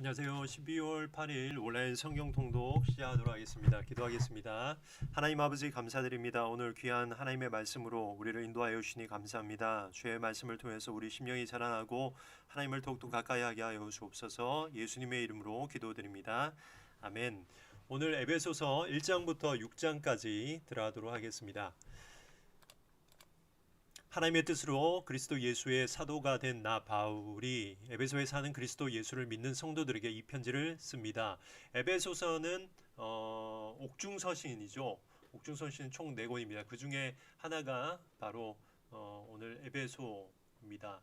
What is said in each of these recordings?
안녕하세요. 12월 8일 온라인 성경 통독 시작하도록 하겠습니다. 기도하겠습니다. 하나님 아버지 감사드립니다. 오늘 귀한 하나님의 말씀으로 우리를 인도하여 주시니 감사합니다. 주의 말씀을 통해서 우리 심령이 자라나고 하나님을 더욱더 가까이 하게 하여 주옵소서. 예수님의 이름으로 기도드립니다. 아멘. 오늘 에베소서 1장부터 6장까지 들어가도록 하겠습니다. 하나님의 뜻으로 그리스도 예수의 사도가 된 나 바울이 에베소에 사는 그리스도 예수를 믿는 성도들에게 이 편지를 씁니다. 에베소서는 옥중서신이죠. 옥중서신은 총 4권입니다. 그 중에 하나가 바로 오늘 에베소입니다.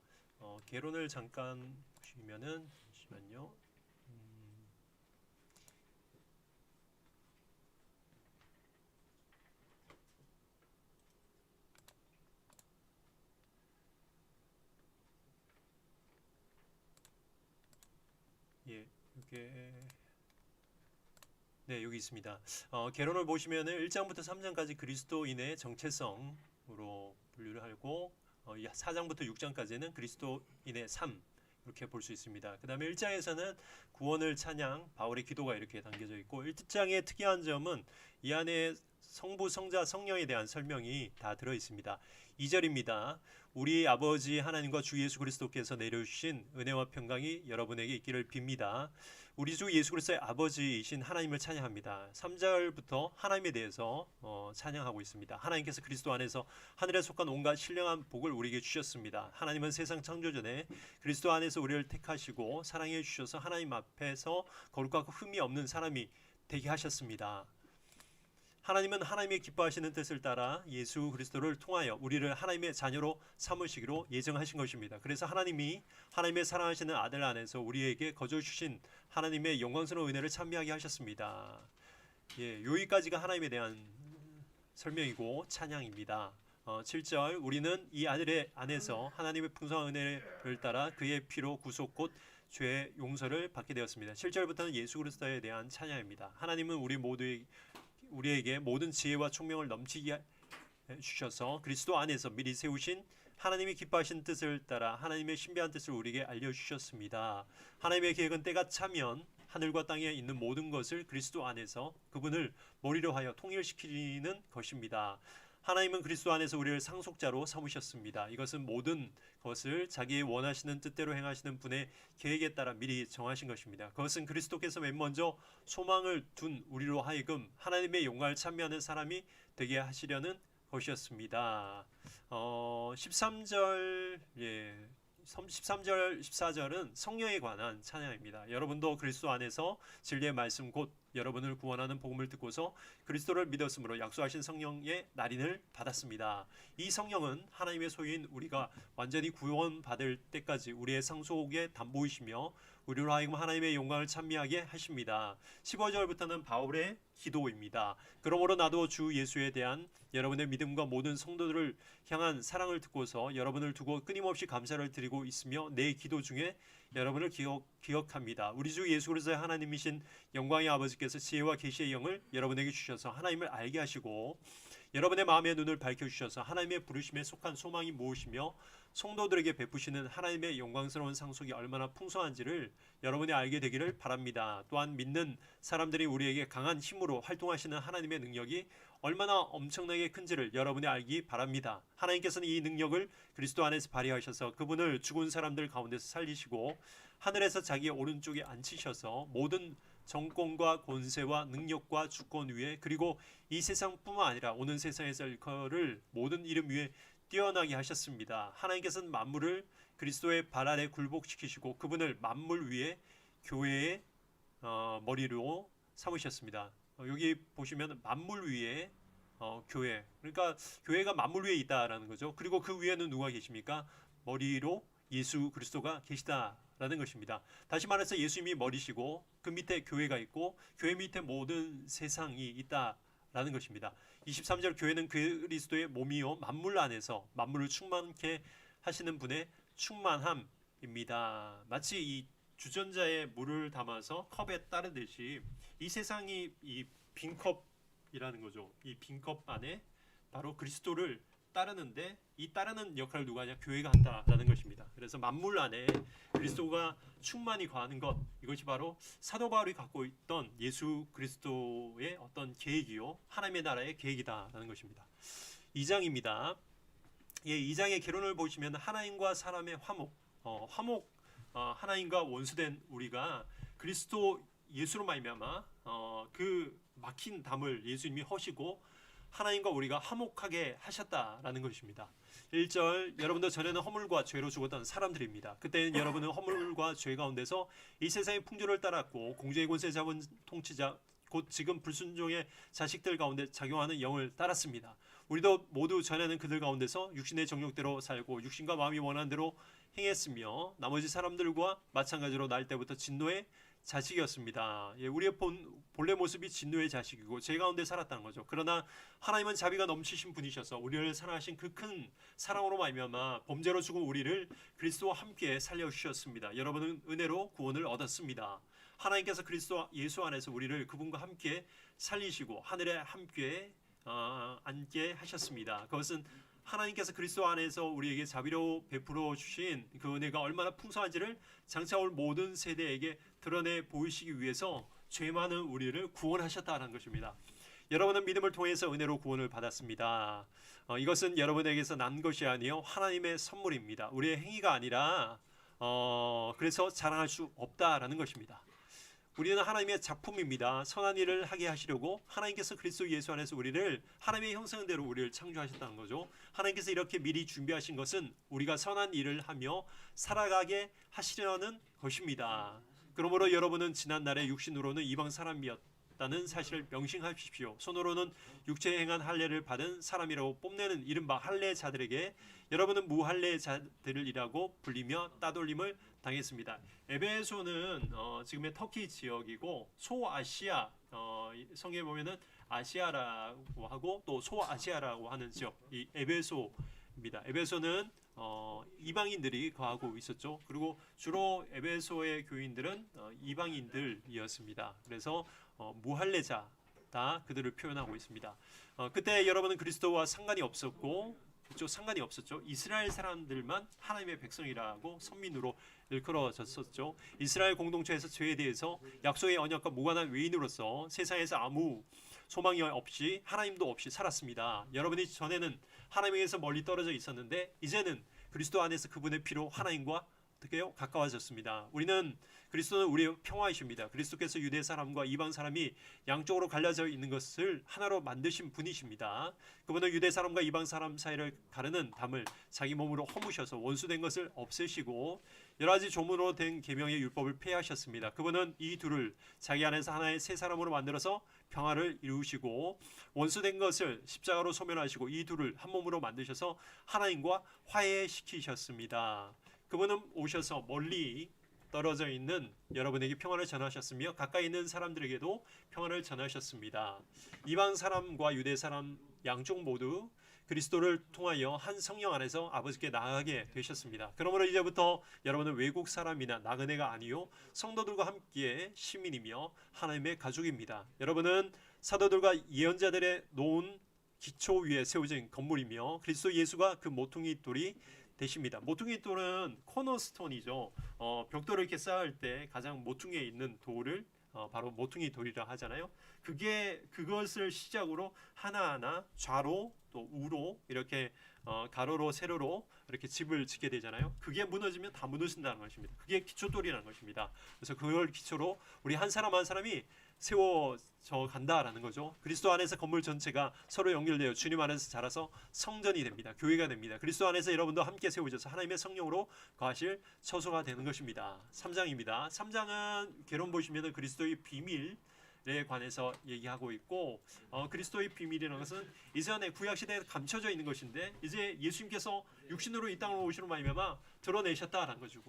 개론을 잠깐 보시면은 잠시만요. 예, 이게 네, 여기 있습니다. 개론을 보시면은 1장부터 3장까지 그리스도인의 정체성으로 분류를 하고 4장부터 6장까지는 그리스도인의 삶 이렇게 볼 수 있습니다. 그 다음에 1장에서는 구원을 찬양, 바울의 기도가 이렇게 담겨져 있고 1장의 특이한 점은 이 안에 성부, 성자, 성령에 대한 설명이 다 들어 있습니다. 2절입니다. 우리 아버지 하나님과 주 예수 그리스도께서 내려주신 은혜와 평강이 여러분에게 있기를 빕니다. 우리 주 예수 그리스도의 아버지이신 하나님을 찬양합니다. 3절부터 하나님에 대해서 찬양하고 있습니다. 하나님께서 그리스도 안에서 하늘에 속한 온갖 신령한 복을 우리에게 주셨습니다. 하나님은 세상 창조 전에 그리스도 안에서 우리를 택하시고 사랑해 주셔서 하나님 앞에서 거룩하고 흠이 없는 사람이 되게 하셨습니다. 하나님은 하나님의 기뻐하시는 뜻을 따라 예수 그리스도를 통하여 우리를 하나님의 자녀로 삼으시기로 예정하신 것입니다. 그래서 하나님이 하나님의 사랑하시는 아들 안에서 우리에게 거저 주신 하나님의 영광스러운 은혜를 찬미하게 하셨습니다. 여기까지가 하나님에 대한 설명이고 찬양입니다. 7절 우리는 이 아들의 안에서 하나님의 풍성한 은혜를 따라 그의 피로 구속 곧 죄의 용서를 받게 되었습니다. 7절부터는 예수 그리스도에 대한 찬양입니다. 하나님은 우리에게 모든 지혜와 총명을 넘치게 주셔서 그리스도 안에서 미리 세우신 하나님이 기뻐하신 뜻을 따라 하나님의 신비한 뜻을 우리에게 알려주셨습니다. 하나님의 계획은 때가 차면 하늘과 땅에 있는 모든 것을 그리스도 안에서 그분을 머리로 하여 통일시키는 것입니다. 하나님은 그리스도 안에서 우리를 상속자로 삼으셨습니다. 이것은 모든 것을 자기의 원하시는 뜻대로 행하시는 분의 계획에 따라 미리 정하신 것입니다. 그것은 그리스도께서 맨 먼저 소망을 둔 우리로 하여금 하나님의 영광을 찬미하는 사람이 되게 하시려는 것이었습니다. 13절 13절 14절은 성령에 관한 찬양입니다. 여러분도 그리스도 안에서 진리의 말씀 곧 여러분을 구원하는 복음을 듣고서 그리스도를 믿었으므로 약속하신 성령의 날인을 받았습니다. 이 성령은 하나님의 소유인 우리가 완전히 구원받을 때까지 우리의 상속의 담보이시며 우리로 하여금 하나님의 영광을 찬미하게 하십니다. 15절부터는 바울의 기도입니다. 그러므로 나도 주 예수에 대한 여러분의 믿음과 모든 성도들을 향한 사랑을 듣고서 여러분을 두고 끊임없이 감사를 드리고 있으며 내 기도 중에 여러분을 기억합니다. 우리 주 예수 그리스도의 하나님이신 영광의 아버지께서 지혜와 계시의 영을 여러분에게 주셔서 하나님을 알게 하시고 여러분의 마음의 눈을 밝혀주셔서 하나님의 부르심에 속한 소망이 무엇이며 성도들에게 베푸시는 하나님의 영광스러운 상속이 얼마나 풍성한지를 여러분이 알게 되기를 바랍니다. 또한 믿는 사람들이 우리에게 강한 힘으로 활동하시는 하나님의 능력이 얼마나 엄청나게 큰지를 여러분이 알기 바랍니다. 하나님께서는 이 능력을 그리스도 안에서 발휘하셔서 그분을 죽은 사람들 가운데서 살리시고 하늘에서 자기의 오른쪽에 앉히셔서 모든 정권과 권세와 능력과 주권 위에 그리고 이 세상뿐만 아니라 오는 세상에서 일컬을 모든 이름 위에 뛰어나게 하셨습니다. 하나님께서는 만물을 그리스도의 발 아래 굴복시키시고 그분을 만물 위에 교회의 머리로 삼으셨습니다. 여기 보시면 만물 위에 교회, 그러니까 교회가 만물 위에 있다라는 거죠. 그리고 그 위에는 누가 계십니까? 머리로 예수 그리스도가 계시다라는 것입니다. 다시 말해서 예수님이 머리시고 그 밑에 교회가 있고 교회 밑에 모든 세상이 있다라는 것입니다. 23절 교회는 그리스도의 몸이요 만물 안에서 만물을 충만케 하시는 분의 충만함입니다. 마치 이 주전자에 물을 담아서 컵에 따르듯이 이 세상이 이 빈컵이라는 거죠. 이 빈컵 안에 바로 그리스도를 따르는데 이 따르는 역할을 누가 하냐? 교회가 한다라는 것입니다. 그래서 만물 안에 그리스도가 충만히 거하는 것, 이것이 바로 사도 바울이 갖고 있던 예수 그리스도의 어떤 계획이요, 하나님의 나라의 계획이다라는 것입니다. 2장입니다. 예, 2장의 개론을 보시면 하나님과 사람의 화목, 하나님과 원수된 우리가 그리스도 예수로 말미암아 그 막힌 담을 예수님이 허시고 하나님과 우리가 화목하게 하셨다라는 것입니다. 1절, 여러분도 전에는 허물과 죄로 죽었던 사람들입니다. 그때는 여러분은 허물과 죄 가운데서 이 세상의 풍조를 따랐고 공주의 권세 잡은 통치자 곧 지금 불순종의 자식들 가운데 작용하는 영을 따랐습니다. 우리도 모두 전에는 그들 가운데서 육신의 정욕대로 살고 육신과 마음이 원하는 대로 행했으며 나머지 사람들과 마찬가지로 날 때부터 진노의 자식이었습니다. 예, 우리의 본래 모습이 진노의 자식이고 죄 가운데 살았다는 거죠. 그러나 하나님은 자비가 넘치신 분이셔서 우리를 사랑하신 그 큰 사랑으로 말미암아 범죄로 죽은 우리를 그리스도와 함께 살려주셨습니다. 여러분은 은혜로 구원을 얻었습니다. 하나님께서 그리스도 예수 안에서 우리를 그분과 함께 살리시고 하늘에 함께 앉게 하셨습니다. 그것은 하나님께서 그리스도 안에서 우리에게 자비로 베풀어 주신 그 은혜가 얼마나 풍성한지를 장차 올 모든 세대에게 드러내 보이시기 위해서 죄 많은 우리를 구원하셨다는 것입니다. 여러분은 믿음을 통해서 은혜로 구원을 받았습니다. 이것은 여러분에게서 난 것이 아니요 하나님의 선물입니다. 우리의 행위가 아니라 그래서 자랑할 수 없다라는 것입니다. 우리는 하나님의 작품입니다. 선한 일을 하게 하시려고 하나님께서 그리스도 예수 안에서 우리를 하나님의 형상대로 우리를 창조하셨다는 거죠. 하나님께서 이렇게 미리 준비하신 것은 우리가 선한 일을 하며 살아가게 하시려는 것입니다. 그러므로 여러분은 지난날에 육신으로는 이방 사람이었다는 사실을 명심하십시오. 손으로는 육체에 행한 할례를 받은 사람이라고 뽐내는 이른바 할례자들에게 여러분은 무할례자들이라고 불리며 따돌림을 당했습니다. 에베소는 지금의 터키 지역이고 소아시아 성경에 보면은 아시아라고 하고 또 소아시아라고 하는 지역, 이 에베소입니다. 에베소는 이방인들이 거하고 있었죠. 그리고 주로 에베소의 교인들은 이방인들이었습니다. 그래서 무할례자다 그들을 표현하고 있습니다. 그때 여러분은 그리스도와 상관이 없었고 상관이 없었죠. 이스라엘 사람들만 하나님의 백성이라고 선민으로 일컬어졌었죠. 이스라엘 공동체에서 죄에 대해서 약속의 언약과 무관한 외인으로서 세상에서 아무 소망이 없이 하나님도 없이 살았습니다. 여러분이 전에는 하나님에게서 멀리 떨어져 있었는데 이제는 그리스도 안에서 그분의 피로 하나님과 어떻게요? 가까워졌습니다. 그리스도는 우리의 평화이십니다. 그리스도께서 유대 사람과 이방 사람이 양쪽으로 갈라져 있는 것을 하나로 만드신 분이십니다. 그분은 유대 사람과 이방 사람 사이를 가르는 담을 자기 몸으로 허무셔서 원수된 것을 없애시고 여러 가지 조문으로 된 계명의 율법을 폐하셨습니다. 그분은 이 둘을 자기 안에서 하나의 새 사람으로 만들어서 평화를 이루시고 원수된 것을 십자가로 소멸하시고 이 둘을 한 몸으로 만드셔서 하나님과 화해시키셨습니다. 그분은 오셔서 멀리 떨어져 있는 여러분에게 평안을 전하셨으며 가까이 있는 사람들에게도 평안을 전하셨습니다. 이방 사람과 유대 사람 양쪽 모두 그리스도를 통하여 한 성령 안에서 아버지께 나아가게 되셨습니다. 그러므로 이제부터 여러분은 외국 사람이나 나그네가 아니요 성도들과 함께 시민이며 하나님의 가족입니다. 여러분은 사도들과 예언자들의 놓은 기초 위에 세워진 건물이며 그리스도 예수가 그 모퉁이 돌이 되십니다. 모퉁이 돌은 코너스톤이죠. 벽돌을 이렇게 쌓을 때 가장 모퉁이에 있는 돌을 바로 모퉁이 돌이라 하잖아요. 그것을 시작으로 하나하나 좌로 또 우로 이렇게 가로로 세로로 이렇게 집을 짓게 되잖아요. 그게 무너지면 다 무너진다는 것입니다. 그게 기초돌이라는 것입니다. 그래서 그걸 기초로 우리 한 사람 한 사람이 세워져 간다라는 거죠. 그리스도 안에서 건물 전체가 서로 연결되어 주님 안에서 자라서 성전이 됩니다. 교회가 됩니다. 그리스도 안에서 여러분도 함께 세워져서 하나님의 성령으로 거하실 처소가 되는 것입니다. 3장입니다. 3장은 개론 보시면 그리스도의 비밀에 관해서 얘기하고 있고 그리스도의 비밀이라는 것은 이전에 구약시대에 감춰져 있는 것인데 이제 예수님께서 육신으로 이 땅으로 오시는 말미암아 드러내셨다라는 거죠.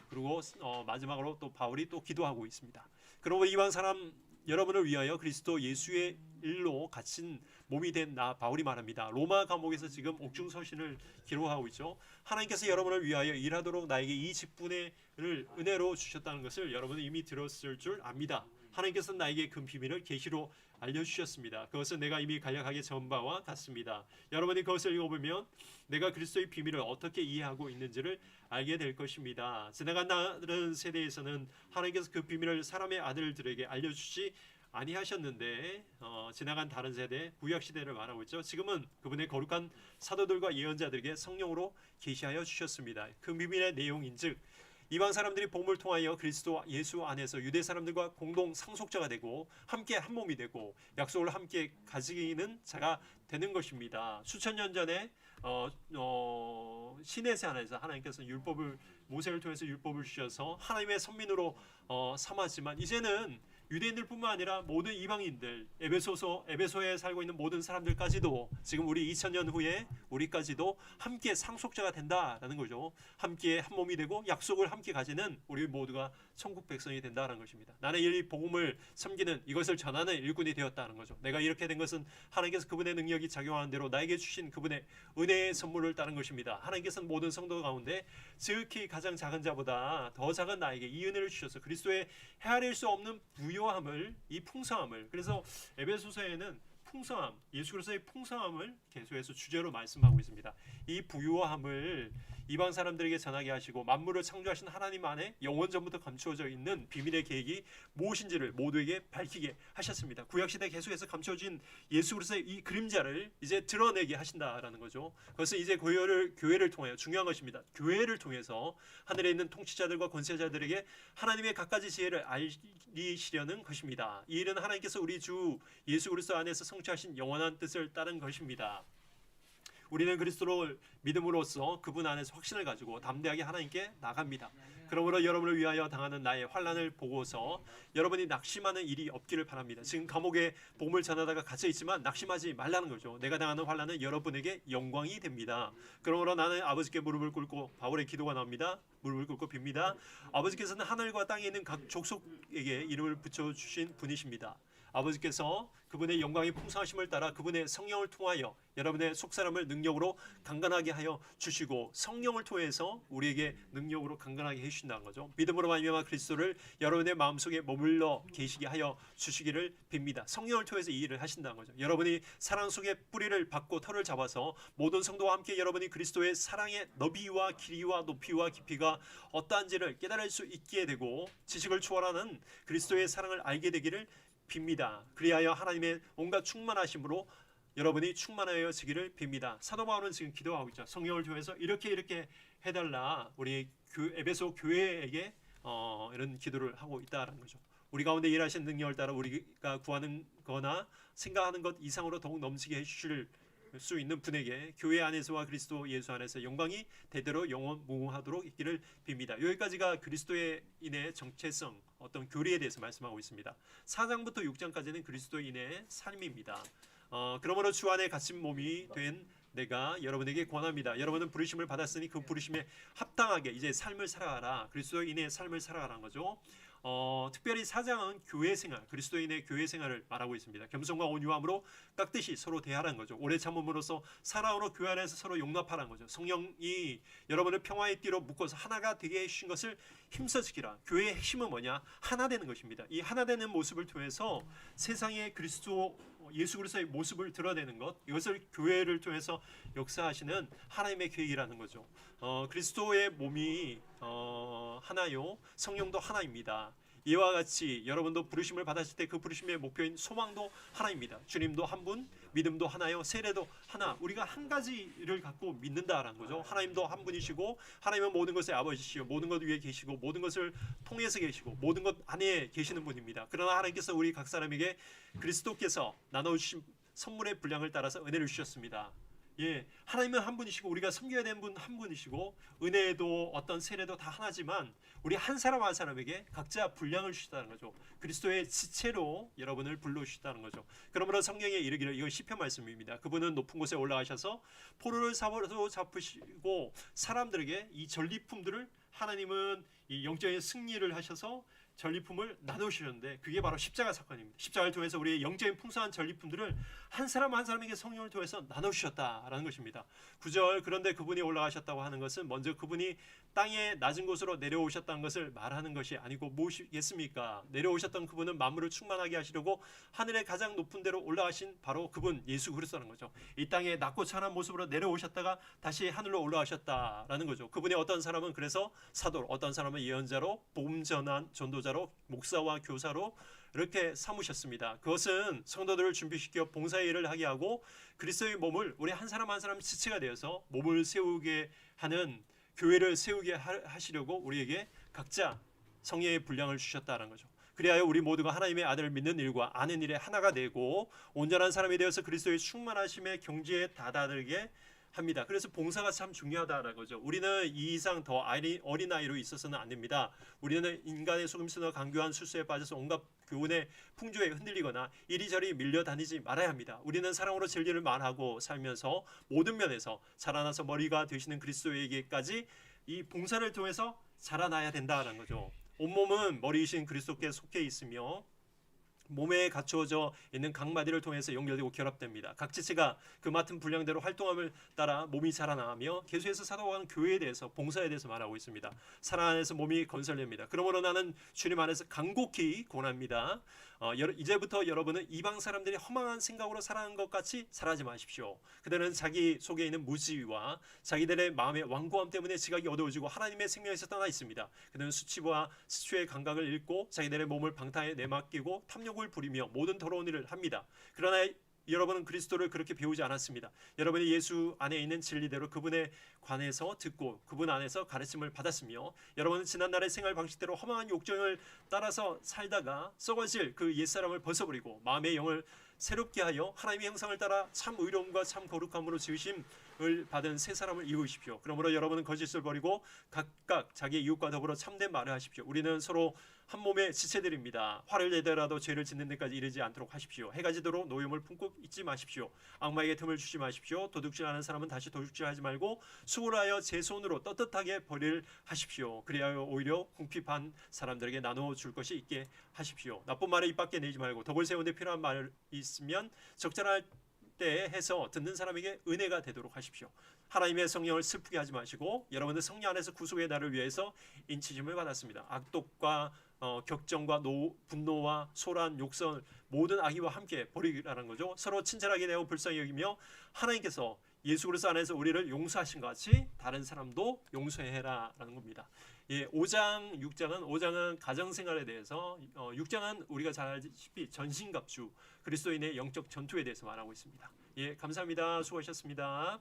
그리고 마지막으로 또 바울이 또 기도하고 있습니다. 그러므로 이방 사람 여러분을 위하여 그리스도 예수의 일로 갇힌 몸이 된 나 바울이 말합니다. 로마 감옥에서 지금 옥중서신을 기록하고 있죠. 하나님께서 여러분을 위하여 일하도록 나에게 이 직분을 은혜로 주셨다는 것을 여러분은 이미 들었을 줄 압니다. 하나님께서 나에게 그 비밀을 계시로 알려주셨습니다. 그것은 내가 이미 간략하게 전 바와 같습니다. 여러분이 그것을 읽어보면 내가 그리스도의 비밀을 어떻게 이해하고 있는지를 알게 될 것입니다. 지나간 다른 세대에서는 하나님께서 그 비밀을 사람의 아들들에게 알려주지 아니하셨는데 지나간 다른 세대 구약 시대를 말하고 있죠. 지금은 그분의 거룩한 사도들과 예언자들에게 성령으로 계시하여 주셨습니다. 그 비밀의 내용인즉 이방 사람들이 복음을 통하여 그리스도 예수 안에서 유대 사람들과 공동 상속자가 되고 함께 한 몸이 되고 약속을 함께 가지는 자가 되는 것입니다. 수천 년 전에 시내세 안에서 하나님께서 율법을 모세를 통해서 율법을 주셔서 하나님의 선민으로 삼았지만 이제는 유대인들뿐만 아니라 모든 이방인들 에베소에 살고 있는 모든 사람들까지도 지금 우리 2000년 후에 우리까지도 함께 상속자가 된다라는 거죠. 함께 한 몸이 되고 약속을 함께 가지는 우리 모두가 천국 백성이 된다는 것입니다. 나는 이 복음을 섬기는 이것을 전하는 일꾼이 되었다는 거죠. 내가 이렇게 된 것은 하나님께서 그분의 능력이 작용하는 대로 나에게 주신 그분의 은혜의 선물을 따른 것입니다. 하나님께서는 모든 성도 가운데 지극히 가장 작은 자보다 더 작은 나에게 이 은혜를 주셔서 그리스도의 헤아릴 수 없는 부요함을 이 풍성함을 그래서 에베소서에는 풍성함 예수 그리스도의 풍성함을 계속해서 주제로 말씀하고 있습니다. 이 부요함을 이방 사람들에게 전하게 하시고 만물을 창조하신 하나님 안에 영원 전부터 감추어져 있는 비밀의 계획이 무엇인지를 모두에게 밝히게 하셨습니다. 구약시대 계속해서 감춰진 예수 그리스도의 이 그림자를 이제 드러내게 하신다라는 거죠. 그것은 이제 교회를 통하여 중요한 것입니다. 교회를 통해서 하늘에 있는 통치자들과 권세자들에게 하나님의 갖가지 지혜를 알리시려는 것입니다. 이 일은 하나님께서 우리 주 예수 그리스도 안에서 성취하신 영원한 뜻을 따른 것입니다. 우리는 그리스도를 믿음으로써 그분 안에서 확신을 가지고 담대하게 하나님께 나갑니다. 그러므로 여러분을 위하여 당하는 나의 환난을 보고서 여러분이 낙심하는 일이 없기를 바랍니다. 지금 감옥에 복음을 전하다가 갇혀 있지만 낙심하지 말라는 거죠. 내가 당하는 환난은 여러분에게 영광이 됩니다. 그러므로 나는 아버지께 무릎을 꿇고 바울의 기도가 나옵니다. 무릎을 꿇고 빕니다. 아버지께서는 하늘과 땅에 있는 각 족속에게 이름을 붙여주신 분이십니다. 아버지께서 그분의 영광의 풍성하심을 따라 그분의 성령을 통하여 여러분의 속사람을 능력으로 강건하게 하여 주시고 성령을 통해서 우리에게 능력으로 강건하게 해주신다는 거죠. 믿음으로 말미암아 그리스도를 여러분의 마음속에 머물러 계시게 하여 주시기를 빕니다. 성령을 통해서 이 일을 하신다는 거죠. 여러분이 사랑 속에 뿌리를 박고 털을 잡아서 모든 성도와 함께 여러분이 그리스도의 사랑의 너비와 길이와 높이와 깊이가 어떠한지를 깨달을 수 있게 되고 지식을 초월하는 그리스도의 사랑을 알게 되기를 빕니다. 그리하여 하나님의 온갖 충만하심으로 여러분이 충만하여지기를 빕니다. 사도 바울은 지금 기도하고 있죠. 성령을 통해서 이렇게 해달라. 우리 에베소 교회에게 이런 기도를 하고 있다는 거죠. 우리 가운데 일하신 능력을 따라 우리가 구하는 거나 생각하는 것 이상으로 더욱 넘치게 해주실 수 있는 분에게 교회 안에서와 그리스도 예수 안에서 영광이 대대로 영원무궁하도록 있기를 빕니다. 여기까지가 그리스도인의 정체성 어떤 교리에 대해서 말씀하고 있습니다. 4장부터 6장까지는 그리스도인의 삶입니다. 그러므로 주 안에 갇힌 몸이 된 내가 여러분에게 권합니다. 여러분은 부르심을 받았으니 그 부르심에 합당하게 이제 삶을 살아가라. 그리스도인의 삶을 살아가라는 거죠. 특별히 4장은 교회 생활, 그리스도인의 교회 생활을 말하고 있습니다. 겸손과 온유함으로 깍듯이 서로 대하라는 거죠. 오래 참음으로써 살아오는 교회 안에서 서로 용납하라는 거죠. 성령이 여러분을 평화의 띠로 묶어서 하나가 되게 해주신 것을 힘써 지키라. 교회의 핵심은 뭐냐? 하나 되는 것입니다. 이 하나 되는 모습을 통해서 세상의 예수 그리스도의 모습을 드러내는 것, 이것을 교회를 통해서 역사하시는 하나님의 계획이라는 거죠. 그리스도의 몸이 하나요, 성령도 하나입니다. 이와 같이 여러분도 부르심을 받았을 때 그 부르심의 목표인 소망도 하나입니다. 주님도 한 분, 믿음도 하나요, 세례도 하나. 우리가 한 가지를 갖고 믿는다라는 거죠. 하나님도 한 분이시고 하나님은 모든 것의 아버지시요 모든 것 위에 계시고 모든 것을 통해서 계시고 모든 것 안에 계시는 분입니다. 그러나 하나님께서 우리 각 사람에게 그리스도께서 나눠주신 선물의 분량을 따라서 은혜를 주셨습니다. 하나님은 한 분이시고 우리가 섬겨야 되는 분 한 분이시고 은혜도 어떤 세례도 다 하나지만 우리 한 사람 한 사람에게 각자 분량을 주시다는 거죠. 그리스도의 지체로 여러분을 불러주시다는 거죠. 그러므로 성경에 이르기를, 이건 시편 말씀입니다. 그분은 높은 곳에 올라가셔서 포도를 사로도 잡으시고 사람들에게 이 전리품들을, 하나님은 이 영적인 승리를 하셔서 전리품을 나누시는데 그게 바로 십자가 사건입니다. 십자가를 통해서 우리의 영적인 풍성한 전리품들을 한 사람 한 사람에게 성령을 통해서 나누셨다라는 것입니다. 9절 그런데 그분이 올라가셨다고 하는 것은 먼저 그분이 땅의 낮은 곳으로 내려오셨다는 것을 말하는 것이 아니고 무엇이겠습니까? 내려오셨던 그분은 만물을 충만하게 하시려고 하늘의 가장 높은 데로 올라가신 바로 그분 예수 그리스도라는 거죠. 이 땅에 낮고 찬한 모습으로 내려오셨다가 다시 하늘로 올라가셨다라는 거죠. 그분이 어떤 사람은 그래서 사도로, 어떤 사람은 예언자로, 복음 전한 전도자로, 목사와 교사로 이렇게 삼으셨습니다. 그것은 성도들을 준비시켜 봉사의 일을 하게 하고 그리스도의 몸을 우리 한 사람 한 사람 지체가 되어서 몸을 세우게 하는 교회를 세우게 하시려고 우리에게 각자 성령의 분량을 주셨다는 거죠. 그리하여 우리 모두가 하나님의 아들을 믿는 일과 아는 일에 하나가 되고 온전한 사람이 되어서 그리스도의 충만하심의 경지에 다다르게 합니다. 그래서 봉사가 참 중요하다는 거죠. 우리는 이 이상 더 어린 아이로 있어서는 안 됩니다. 우리는 인간의 속임수나 강교한 술수에 빠져서 온갖 교훈의 풍조에 흔들리거나 이리저리 밀려다니지 말아야 합니다. 우리는 사랑으로 진리를 말하고 살면서 모든 면에서 자라나서 머리가 되시는 그리스도에게까지 이 봉사를 통해서 자라나야 된다는 거죠. 온몸은 머리이신 그리스도께 속해 있으며 몸에 갖추어져 있는 각 마디를 통해서 연결되고 결합됩니다. 각 지체가 그 맡은 분량대로 활동함을 따라 몸이 자라나며 계속해서 사도가 하는 교회에 대해서 봉사에 대해서 말하고 있습니다. 사랑 안에서 몸이 건설됩니다. 그러므로 나는 주님 안에서 간곡히 권합니다. 이제부터 여러분은 이방 사람들이 허망한 생각으로 살아가는 것 같이 살아지 마십시오. 그들은 자기 속에 있는 무지와 자기들의 마음의 완고함 때문에 지각이 어두워지고 하나님의 생명에서 떠나 있습니다. 그들은 수치와 수치의 감각을 잃고 자기들의 몸을 방탕에 내맡기고 탐욕을 부리며 모든 더러운 일을 합니다. 그러나 여러분은 그리스도를 그렇게 배우지 않았습니다. 여러분이 예수 안에 있는 진리대로 그분에 관해서 듣고 그분 안에서 가르침을 받았으며 여러분은 지난날의 생활 방식대로 허망한 욕정을 따라서 살다가 썩어질 그 옛사람을 벗어버리고 마음의 영을 새롭게 하여 하나님의 형상을 따라 참 의로움과 참 거룩함으로 지으심을 받은 새 사람을 이루십시오. 그러므로 여러분은 거짓을 버리고 각각 자기 이웃과 더불어 참된 말을 하십시오. 우리는 서로 한 몸의 지체들입니다. 화를 내더라도 죄를 짓는 데까지 이르지 않도록 하십시오. 해가 지도록 노염을 품고 있지 마십시오. 악마에게 틈을 주지 마십시오. 도둑질하는 사람은 다시 도둑질하지 말고 수고하여 제 손으로 떳떳하게 벌이를 하십시오. 그리하여 오히려 궁핍한 사람들에게 나누어 줄 것이 있게 하십시오. 나쁜 말을 입 밖에 내지 말고 덕을 세우는 데 필요한 말이 있으면 적절할 때 해서 듣는 사람에게 은혜가 되도록 하십시오. 하나님의 성령을 슬프게 하지 마시고 여러분의 성령 안에서 구속의 날을 위해서 인치심을 받았습니다. 악독과 격정과 분노와 소란, 욕설 모든 악의와 함께 버리라는 거죠. 서로 친절하게 대하고 불쌍히 여기며 하나님께서 예수 그리스도 안에서 우리를 용서하신 것 같이 다른 사람도 용서해라라는 겁니다. 예, 5장, 5장은 가정생활에 대해서 6장은 우리가 잘 알다시피 전신갑주 그리스도인의 영적 전투에 대해서 말하고 있습니다. 예, 감사합니다. 수고하셨습니다.